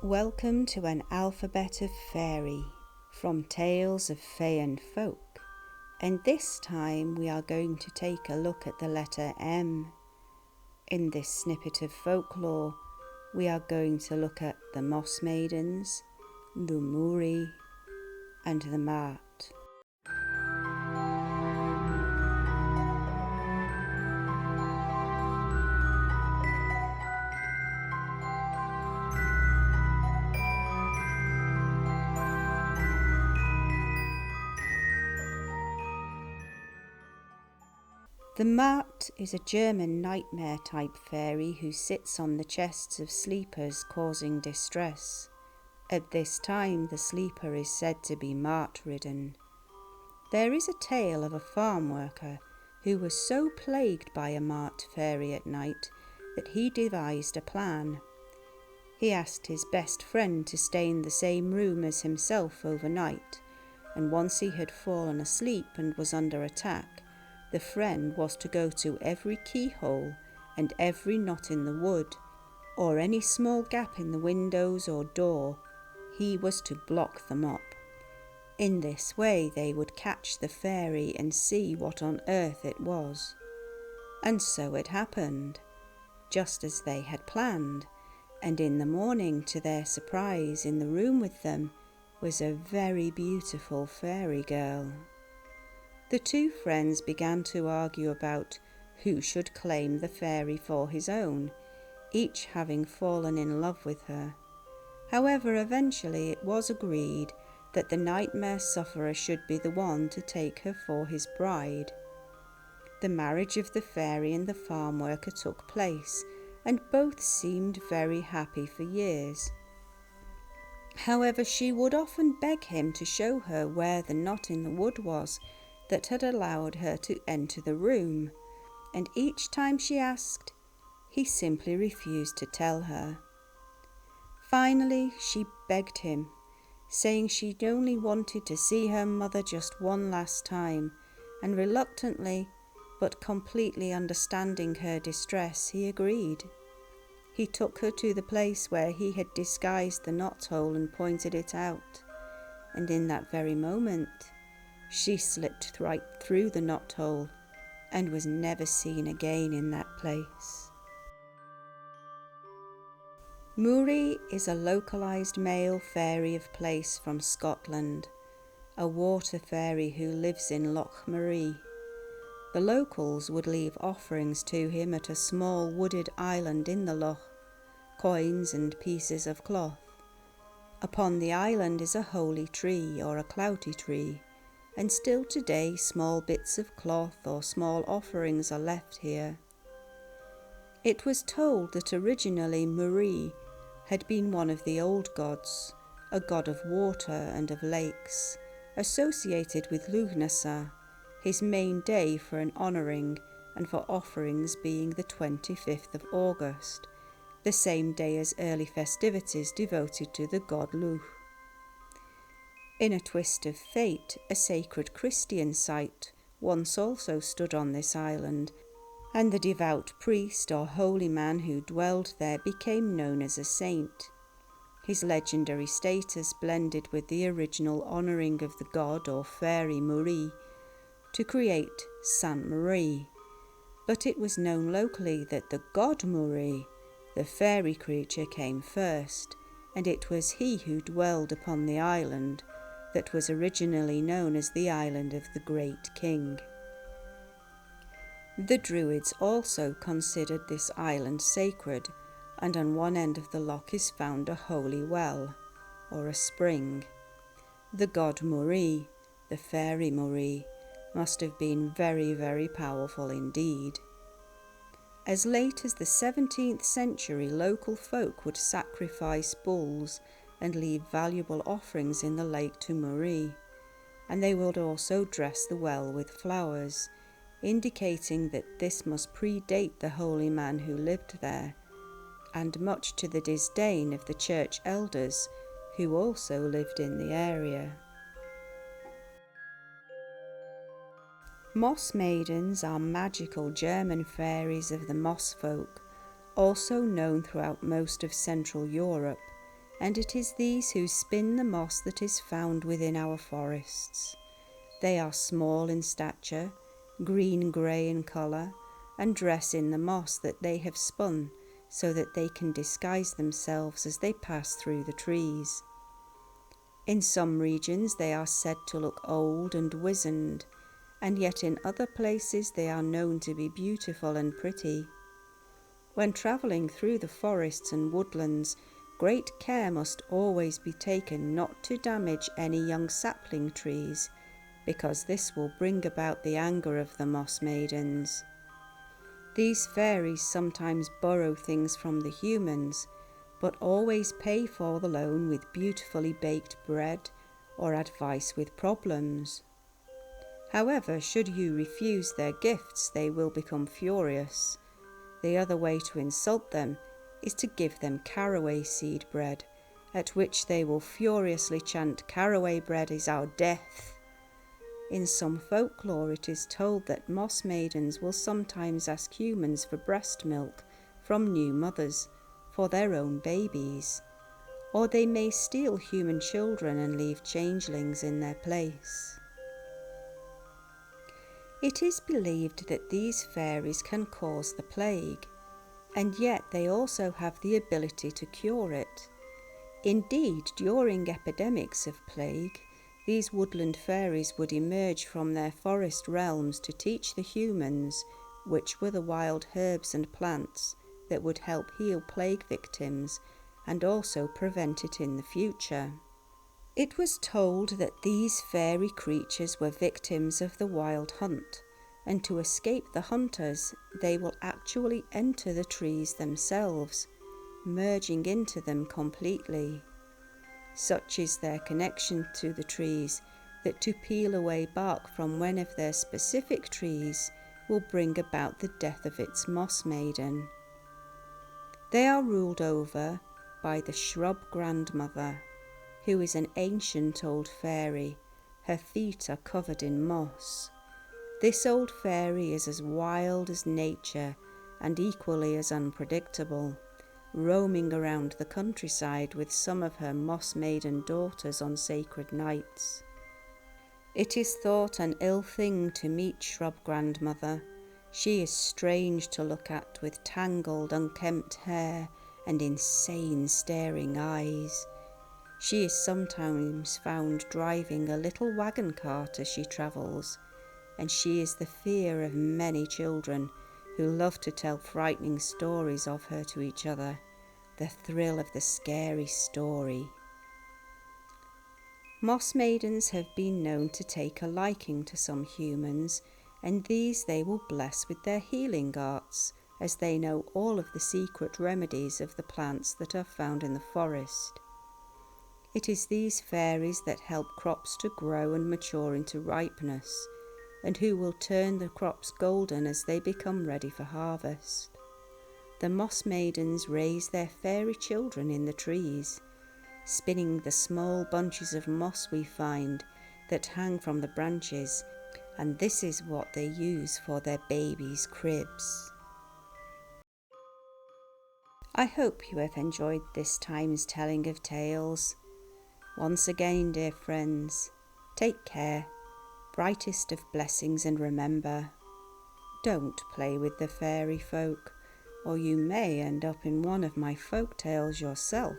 Welcome to an alphabet of fairy, from tales of fae and folk, and this time we are going to take a look at the letter M. In this snippet of folklore, we are going to look at the Moss Maidens, the Mourie, and the Mahrt. The Mahrt is a German nightmare-type fairy who sits on the chests of sleepers causing distress. At this time, the sleeper is said to be Mahrt-ridden. There is a tale of a farm worker who was so plagued by a Mahrt fairy at night that he devised a plan. He asked his best friend to stay in the same room as himself overnight, and once he had fallen asleep and was under attack, the friend was to go to every keyhole and every knot in the wood, or any small gap in the windows or door. He was to block them up. In this way they would catch the fairy and see what on earth it was. And so it happened, just as they had planned, and in the morning, to their surprise, in the room with them was a very beautiful fairy girl. The two friends began to argue about who should claim the fairy for his own, each having fallen in love with her. However, eventually it was agreed that the nightmare sufferer should be the one to take her for his bride. The marriage of the fairy and the farm worker took place, and both seemed very happy for years. However, she would often beg him to show her where the knot in the wood was that had allowed her to enter the room, and each time she asked, he simply refused to tell her. Finally, she begged him, saying she only wanted to see her mother just one last time, and reluctantly, but completely understanding her distress, he agreed. He took her to the place where he had disguised the knothole and pointed it out, and in that very moment, she slipped right through the knothole and was never seen again in that place. Mourie is a localised male fairy of place from Scotland, a water fairy who lives in Lock Maree. The locals would leave offerings to him at a small wooded island in the loch, coins and pieces of cloth. Upon the island is a holy tree or a clouty tree, and still today small bits of cloth or small offerings are left here. It was told that originally Mourie had been one of the old gods, a god of water and of lakes, associated with Lughnasadh, his main day for an honouring and for offerings being the 25th of August, the same day as early festivities devoted to the god Lugh. In a twist of fate, a sacred Christian site once also stood on this island, and the devout priest or holy man who dwelled there became known as a saint. His legendary status blended with the original honouring of the god or fairy Mourie to create Saint Marie, but it was known locally that the god Mourie, the fairy creature, came first, and it was he who dwelled upon the island that was originally known as the Island of the Great King. The Druids also considered this island sacred, and on one end of the loch is found a holy well, or a spring. The god Mourie, the fairy Mourie, must have been very, very powerful indeed. As late as the 17th century, local folk would sacrifice bulls and leave valuable offerings in the lake to Mourie, and they would also dress the well with flowers, indicating that this must predate the holy man who lived there, and much to the disdain of the church elders who also lived in the area. Moss Maidens are magical German fairies of the moss folk, also known throughout most of Central Europe, and it is these who spin the moss that is found within our forests. They are small in stature, green-grey in colour, and dress in the moss that they have spun, so that they can disguise themselves as they pass through the trees. In some regions they are said to look old and wizened, and yet in other places they are known to be beautiful and pretty. When travelling through the forests and woodlands, great care must always be taken not to damage any young sapling trees, because this will bring about the anger of the Moss Maidens. These fairies sometimes borrow things from the humans, but always pay for the loan with beautifully baked bread or advice with problems. However, should you refuse their gifts, they will become furious. The other way to insult them is to give them caraway seed bread, at which they will furiously chant, "Caraway bread is our death." In some folklore it is told that moss maidens will sometimes ask humans for breast milk from new mothers for their own babies, or they may steal human children and leave changelings in their place. It is believed that these fairies can cause the plague, and yet they also have the ability to cure it. Indeed, during epidemics of plague, these woodland fairies would emerge from their forest realms to teach the humans which were the wild herbs and plants that would help heal plague victims and also prevent it in the future. It was told that these fairy creatures were victims of the wild hunt, and to escape the hunters, they will actually enter the trees themselves, merging into them completely. Such is their connection to the trees that to peel away bark from one of their specific trees will bring about the death of its moss maiden. They are ruled over by the Shrub Grandmother, who is an ancient old fairy. Her feet are covered in moss. This old fairy is as wild as nature and equally as unpredictable, roaming around the countryside with some of her moss maiden daughters on sacred nights. It is thought an ill thing to meet Shrub Grandmother. She is strange to look at, with tangled, unkempt hair and insane staring eyes. She is sometimes found driving a little wagon cart as she travels, and she is the fear of many children who love to tell frightening stories of her to each other, the thrill of the scary story. Moss maidens have been known to take a liking to some humans, and these they will bless with their healing arts, as they know all of the secret remedies of the plants that are found in the forest. It is these fairies that help crops to grow and mature into ripeness, and who will turn the crops golden as they become ready for harvest. The moss maidens raise their fairy children in the trees, spinning the small bunches of moss we find that hang from the branches, and this is what they use for their babies' cribs. I hope you have enjoyed this time's telling of tales. Once again, dear friends, take care, brightest of blessings, and remember, don't play with the fairy folk, or you may end up in one of my folk tales yourself.